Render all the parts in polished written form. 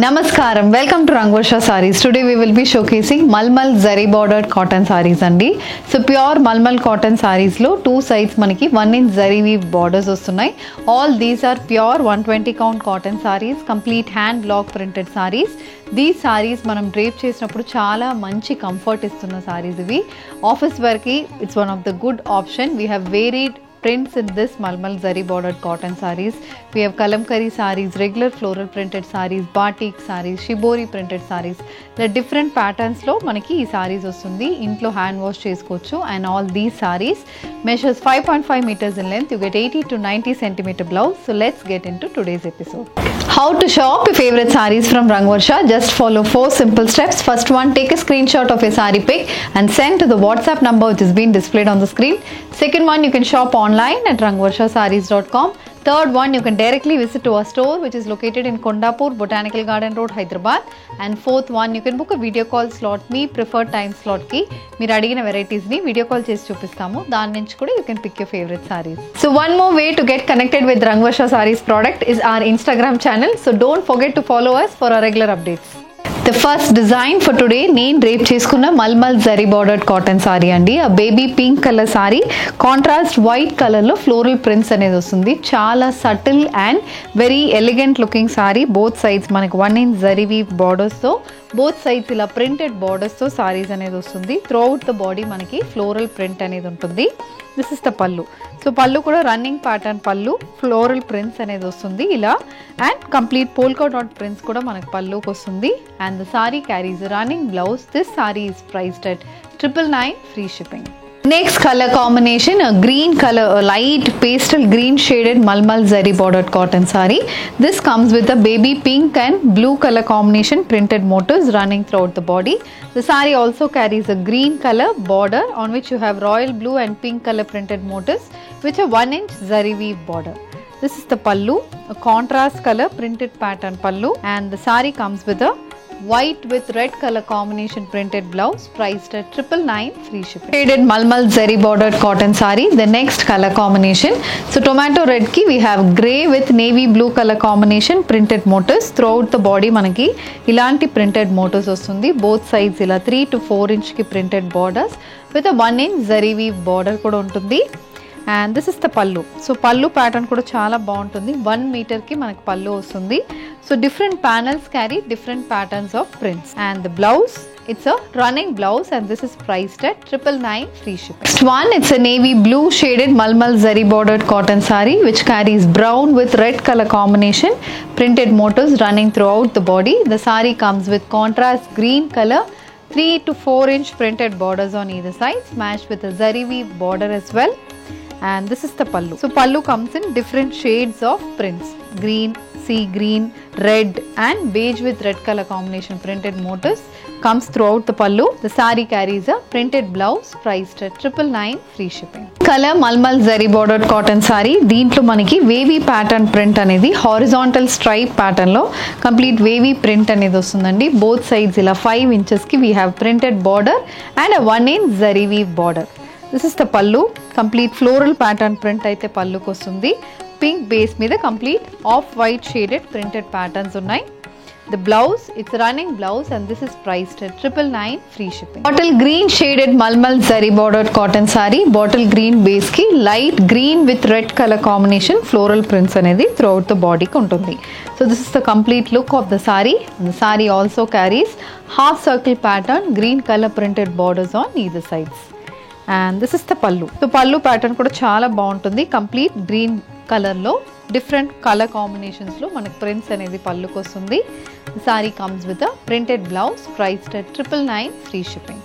Namaskaram, welcome to Rangvarsha Sarees. Today we will be showcasing Malmal Zari bordered cotton sarees andi. So pure Malmal cotton sarees lo two sides manaki 1 inch zari weave borders vastunnayi. All these are pure 120 count cotton sarees, complete hand block printed sarees. These sarees manam drape చేసినప్పుడు చాలా మంచి comfort ఇస్తున్న sarees ఇవి. Office wear ki it's one of the good option. We have varied prints in this Malmal Zari bordered cotton sarees. We have kalamkari sarees, regular floral printed sarees, batik sarees, shibori printed sarees. The different patterns lo manaki ee sarees vastundi. Intlo hand wash chesukochu and all these sarees measures 5.5 meters in length. You get 80 to 90 centimeter blouse. So let's get into today's episode. How to shop your favorite sarees from Rangvarsha? Just follow 4 simple steps. First one, take a screenshot of your saree pic and send to the WhatsApp number which is being displayed on the screen. Second one, you can shop online at rangvarshasarees.com. Third one, you can directly visit to our store which is located in Kondapur, Botanical Garden Road, Hyderabad. And fourth one, you can book a video call slot, me preferred time slot ki meer adigina varieties ni video call chesi chupistamu. Dani nunchi kuda you can pick your favorite sarees. So one more way to get connected with Rangvarsha Sarees product is our Instagram channel. So don't forget to follow us for our regular updates. The first design for today, నేను drape చేసుకున్న mulmul zari bordered cotton sari అండి. ఆ baby pink colour sari contrast white కలర్లో floral prints అనేది వస్తుంది. చాలా subtle and very elegant looking sari. Both sides మనకు 1 inch zari weave బార్డర్స్తో బోత్ సైడ్స్ ఇలా ప్రింటెడ్ బార్డర్స్తో సారీస్ అనేది వస్తుంది. త్రూ అవుట్ ద బాడీ మనకి ఫ్లోరల్ ప్రింట్ అనేది ఉంటుంది. This is the pallu. So pallu కూడా running pattern pallu, floral prints అనేది వస్తుంది ఇలా. And complete polka dot prints కూడా మనకు పళ్ళుకి వస్తుంది. And the saree carries running blouse. This sorry is priced at 999 free shipping. Next color combination, a green color, a light pastel green shaded Malmal Zari bordered cotton saree. This comes with a baby pink and blue color combination printed motifs running throughout the body. The saree also carries a green color border on which you have royal blue and pink color printed motifs with a 1 inch zari weave border. This is the pallu, a contrast color printed pattern pallu, and the saree comes with a white with red color combination printed blouse priced at 999 free shipping. Shaded Malmal Zari bordered cotton saree. The next color combination, so tomato red ki we have grey with navy blue color combination printed motifs throughout the body. Manaki ilanti printed motifs vastundi. Both sides ila 3 to 4 inch ki printed borders with a 1 inch zari weave border kuda untundi. And this is the pallu. So pallu pattern kuda chaala baaguntundi. 1 meter ki manaku pallu vastundi. So different panels carry different patterns of prints. And the blouse, it's a running blouse and this is priced at 999 free shipping. Next one, it's a navy blue shaded Malmal Zari bordered cotton saree which carries brown with red color combination printed motifs running throughout the body. The saree comes with contrast green color, 3 to 4 inch printed borders on either side, matched with a zari weave border as well. And this is the pallu. So pallu comes in different shades of prints: green, sea green, red and beige with red color combination printed motifs comes throughout the pallu. The saree carries a printed blouse priced at 999 free shipping. Color Malmal Zari bordered cotton saree. దీంట్లో మనకి wavy pattern print అనేది horizontal stripe pattern లో complete wavy print అనేది వస్తుందండి. Both sides ఇలా 5 inches కి we have printed border and a 1 inch zari weave border. This is the pallu. Complete floral pattern print అయితే పళ్ళుకి వస్తుంది. పింక్ బేస్ మీద complete off white shaded printed patterns ఉన్నాయి. The blouse, it's a running blouse and this is priced at 999 free shipping. Bottle green shaded Malmal Zari bordered cotton saree. Bottle green base ki light green with red color combination floral prints అనేది throughout the body కి ఉంటుంది. So this is the complete look of the saree. And the saree also carries half circle pattern green color printed borders on either sides. And this is the pallu. So pallu pattern kuda chaala baaguntundi. Complete green color lo different color combinations lo manaku prints anedi palluki vastundi. The saree comes with a printed blouse priced at 999 free shipping.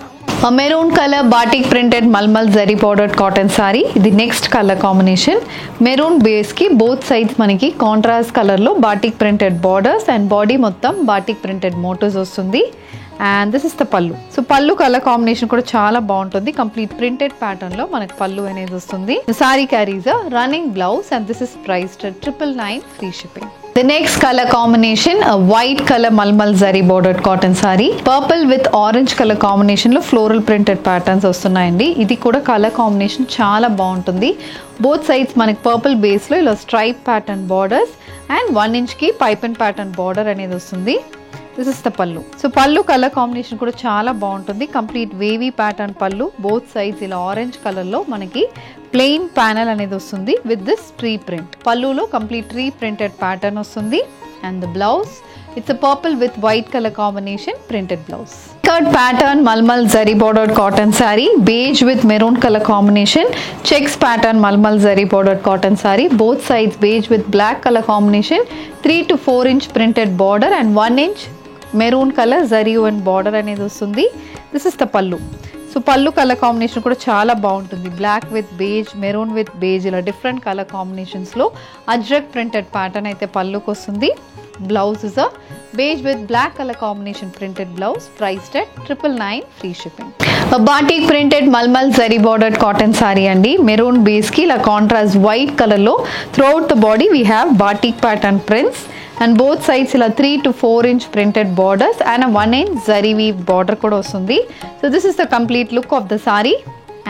A maroon color batik printed Malmal Zari bordered cotton saree. The next color combination, maroon base ki both sides manaki contrast color lo batik printed borders and body mottam batik printed motifs vastundi. And this is the pallu. So pallu color combination kuda chaala baaguntundi. Complete printed pattern lo manaku pallu anedi vastundi. The saree carries a running blouse and this is priced at 999 free shipping. The next color combination, a white color malmal zari bordered cotton saree, purple with orange color combination లో floral printed patterns వస్తున్నాయండి. ఇది కూడా colour combination చాలా బాగుంటుంది. Both sides మనకి purple base లో ఇలా stripe pattern borders and 1 inch కి పైప్ అండ్ ప్యాటర్న్ బార్డర్ అనేది వస్తుంది. దిస్ ఇస్ ద పల్లు. సో పల్లు కలర్ కాంబినేషన్ కూడా చాలా బాగుంటుంది. కంప్లీట్ వేవీ ప్యాటర్న్ పల్లు, బోత్ సైడ్స్ ఇలా ఆరెంజ్ కలర్ లో మనకి ప్లెయిన్ ప్యానల్ అనేది వస్తుంది విత్ దిస్ ట్రీ ప్రింట్. పల్లులో కంప్లీట్ ట్రీ ప్రింటెడ్ ప్యాటర్న్ వస్తుంది. And the blouse, it's a purple with white colour combination printed blouse. Third pattern, malmal zari bordered cotton saree, beige with maroon color combination, checks pattern malmal zari bordered cotton saree, both sides beige with black color combination, 3 to 4 inch printed border and 1 inch maroon color zari and border అనేది వస్తుంది. This is the pallu. So pallu colour combination కూడా చాలా బాగుంటుంది. Black with beige, maroon with beige, ఇలా different colour కాంబినేషన్స్లో ajrakh printed pattern అయితే పల్లుకి వస్తుంది. Blouse is a beige with black color combination printed blouse, priced at 999 free shipping. A batik printed malmal zari bordered cotton saree andi, maroon base ki la contrast white color lo throughout the body we have batik pattern prints and both sides ila 3 to 4 inch printed borders and a 1 inch zari weave border kuda vastundi. So this is the complete look of the saree.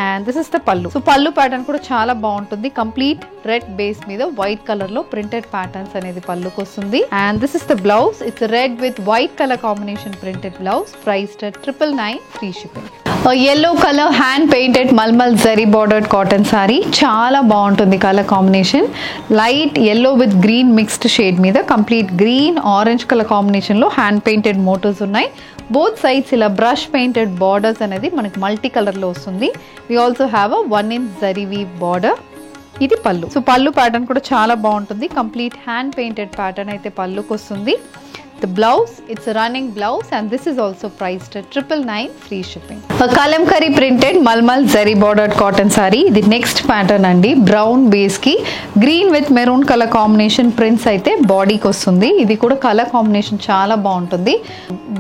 And this is the పల్లు. So pallu pattern కూడా చాలా బాగుంటుంది. Complete red base మీద white colour లో printed patterns అనేది పల్లుకి వస్తుంది. And this is the blouse, it's red with white colour combination printed blouse, priced at 999 free shipping. yellow color hand painted malmal zari bordered cotton saree, చాలా బాగుంటుంది colour combination. Light yellow with green mixed shade మీద complete green orange colour combination లో hand painted motifs ఉన్నాయి. Both sides ఇలా brush painted borders అనేది మనకి multi colour లో వస్తుంది. We also have a 1 inch zari weave border. ఇది పల్లు. సో పల్లు ప్యాటర్న్ కూడా చాలా బాగుంటుంది. కంప్లీట్ హ్యాండ్ పెయింటెడ్ ప్యాటర్న్ అయితే పల్లుకి వస్తుంది. The blouse, it's a running blouse and this is also priced at 999 free shipping. A kalamkari printed malmal zari bordered cotton saree. The next pattern andi, brown base ki green with maroon color combination prints aithe body ki vastundi. Idi kuda color combination chaala baaguntundi.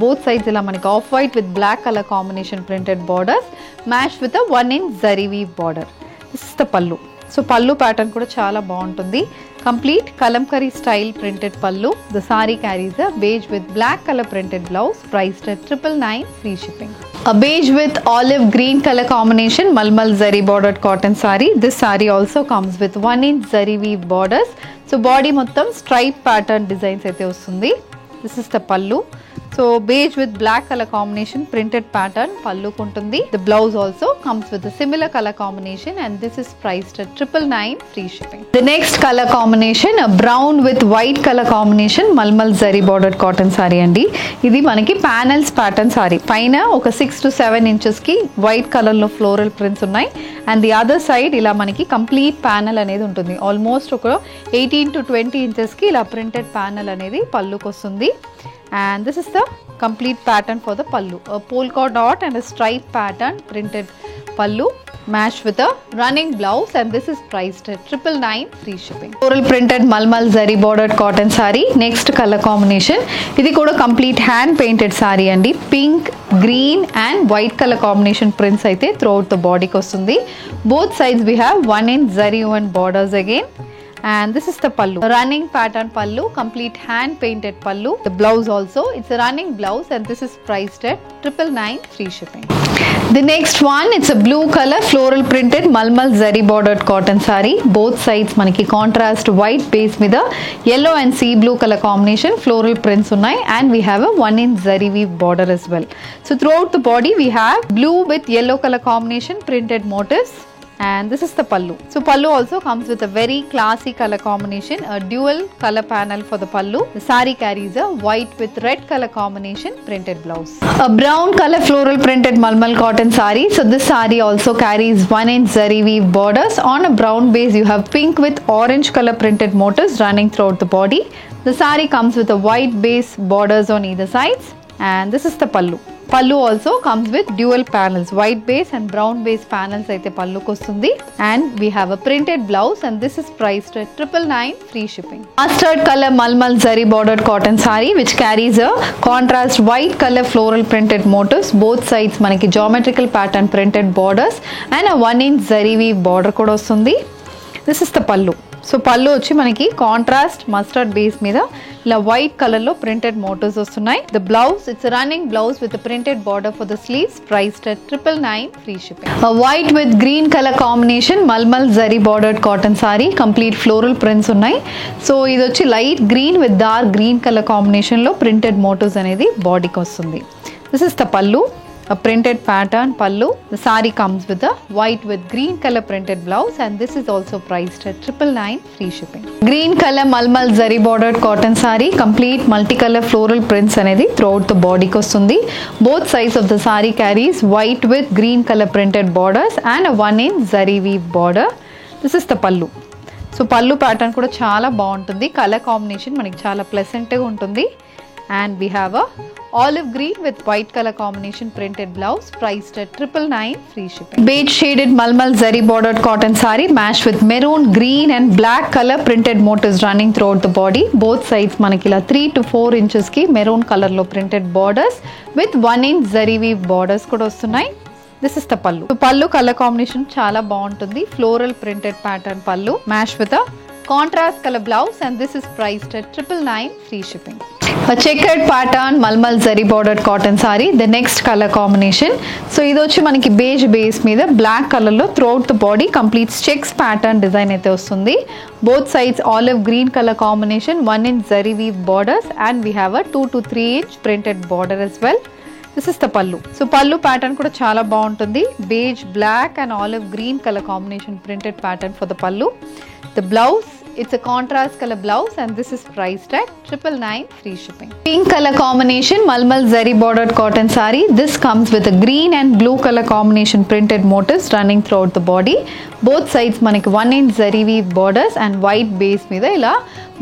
Both sides ila maniki off white with black color combination printed borders matched with a 1 inch zari weave border. This is the pallu. So pallu pattern కూడా చాలా బాగుంటుంది. Complete Kalamkari style printed pallu. The saree carries a beige with black colour printed blouse, priced at 999 free shipping. A beige with olive green color combination malmal zari bordered cotton saree. This saree also comes with 1 inch zari weave borders. So body మొత్తం stripe pattern designs అయితే వస్తుంది. This is the pallu. So beige with black color combination printed pattern palluku untundi. The blouse also comes with a similar color combination and this is priced at 999 free shipping. The next color combination, a brown with white color combination malmal zari bordered cotton saree andi. Idi manaki panels pattern saree. Paina oka 6 to 7 inches ki white color lo floral prints unnai and the other side ila manaki complete panel anedi untundi. Almost oka 18 to 20 inches ki ila printed panel anedi palluku vastundi. And this is the complete pattern for the pallu, a polka dot and a stripe pattern printed pallu matched with a running blouse and this is priced at 999 free shipping. Floral printed malmal zari bordered cotton saree. Next color combination, idi kuda complete hand painted saree andi. Pink, green and white color combination prints aithe throughout the body ki vastundi. Both sides we have 1 inch zari and borders again. And this is the pallu, running pattern pallu, complete hand painted pallu. The blouse also, it's a running blouse and this is priced at 999 free shipping. The next one, it's a blue color floral printed malmal zari bordered cotton saree. Both sides manaki contrast white base mida yellow and sea blue color combination floral prints unnai and we have a 1 inch zari weave border as well. So throughout the body we have blue with yellow color combination printed motifs. And this is the pallu. So pallu also comes with a very classy color combination, a dual color panel for the pallu. The saree carries a white with red color combination printed blouse. A brown color floral printed malmal cotton saree. So this saree also carries 1 inch zari weave borders. On a brown base you have pink with orange color printed motifs running throughout the body. The saree comes with a white base borders on either sides and this is the pallu. Pallu also comes with dual panels, white base and brown base panels aithe pallu kostundi and we have a printed blouse and this is priced at 999 free shipping. Mustard color malmal zari bordered cotton saree which carries a contrast white color floral printed motifs. Both sides manaki geometrical pattern printed borders and a 1 inch zari weave border kuda vastundi. This is the pallu. So pallu వచ్చి మనకి contrast mustard base మీద ఇలా white colour లో printed motifs వస్తున్నాయి. The blouse it's running blouse with printed border for the sleeves, priced at 999 free shipping. White with green colour combination mulmul zari bordered cotton saree, complete floral prints ఉన్నాయి. So ఇది వచ్చి light green with dark green colour combination లో printed motifs అనేది బాడీకి వస్తుంది. This is the pallu, a printed pattern pallu. The saree comes with a white with green color printed blouse, and this is also priced at 999 free shipping. Green color malmal zari bordered cotton saree, complete multicolor floral prints anedi throughout the body ki vastundi. Both sides of the saree carries white with green color printed borders and a 1-inch zari weave border. This is the pallu. So pallu pattern kuda chaala baaguntundi, color combination maniki chaala pleasant ga untundi. And we have a olive green with white color combination printed blouse, priced at 999 free shipping. Beige shaded malmal zari bordered cotton saree matched with maroon, green and black color printed motifs running throughout the body. Both sides manaki ila 3 to 4 inches ki maroon color lo printed borders with 1-inch zari weave borders kuda vastunnai. This is the pallu. So pallu color combination chaala baaguntundi, floral printed pattern pallu matched with a contrast color blouse, and this is priced at 999 free shipping. A checkered pattern malmal zari bordered cotton saree, the next color combination. So idu vachi manaki beige base meeda black color lo throughout the body complete checks pattern design aithe vastundi. Both sides olive green color combination, 1-inch zari weave borders, and we have a 2 to 3 inch printed border as well. This is the pallu. So pallu pattern kuda chaala baaguntundi, beige, black and olive green color combination printed pattern for the pallu. The blouse, it's a contrast color blouse, and this is priced at 999 free shipping. Pink color combination malmal zari bordered cotton saree. This comes with a green and blue color combination printed motifs running throughout the body. Both sides manaki 1-inch zari weave borders and white base meeda ila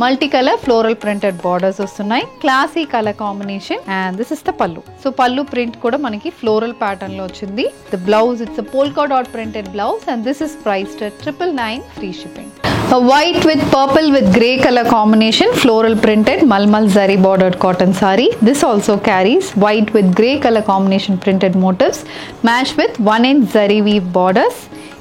multicolor floral printed borders vastunnai. Classy color combination, and this is the pallu. So pallu print kuda manaki floral pattern lo ochindi. The blouse, it's a polka dot printed blouse, and this is priced at 999 free shipping. A white with purple with grey color combination floral printed malmal zari bordered cotton saree. This also carries white with grey color combination printed motifs matched with 1-inch zari weave borders.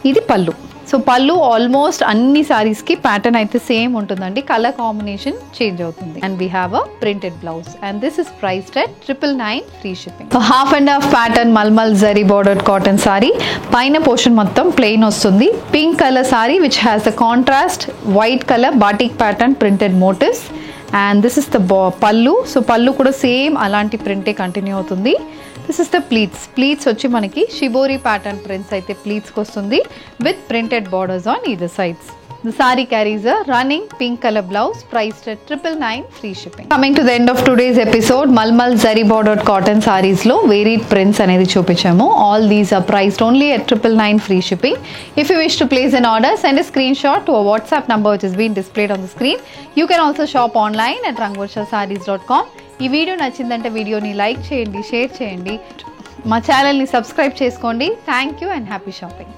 Idi pallu. So pallu almost anni sarees ki pattern aithe same untundandi, color combination change avutundi, and we have a printed blouse, and this is priced at 999 free shipping. A half and half pattern malmal zari bordered cotton saree, paina portion mottam plain vastundi, pink color saree which has a contrast white color batik pattern printed motifs, and this is the pallu. So pallu kuda same alanti print continue avutundi. This is the pleats. Pleats వచ్చి మనకి shibori pattern prints అయితే pleats వస్తుంది with printed borders on either sides. The saree carries a running pink color blouse, priced at 999 free shipping. Coming to the end of today's episode, malmal zari bordered cotton sarees lo varied prints అనేది చూపించాము. All these are priced only at 999 free shipping. If you wish to place an order, send a screenshot to a WhatsApp number which is being displayed on the screen. You can also shop online at rangvarshasarees.com. ఈ video నచ్చిందంటే వీడియోని like చేయండి, share చేయండి, మా ఛానల్ని subscribe చేసుకోండి. Thank you and happy shopping.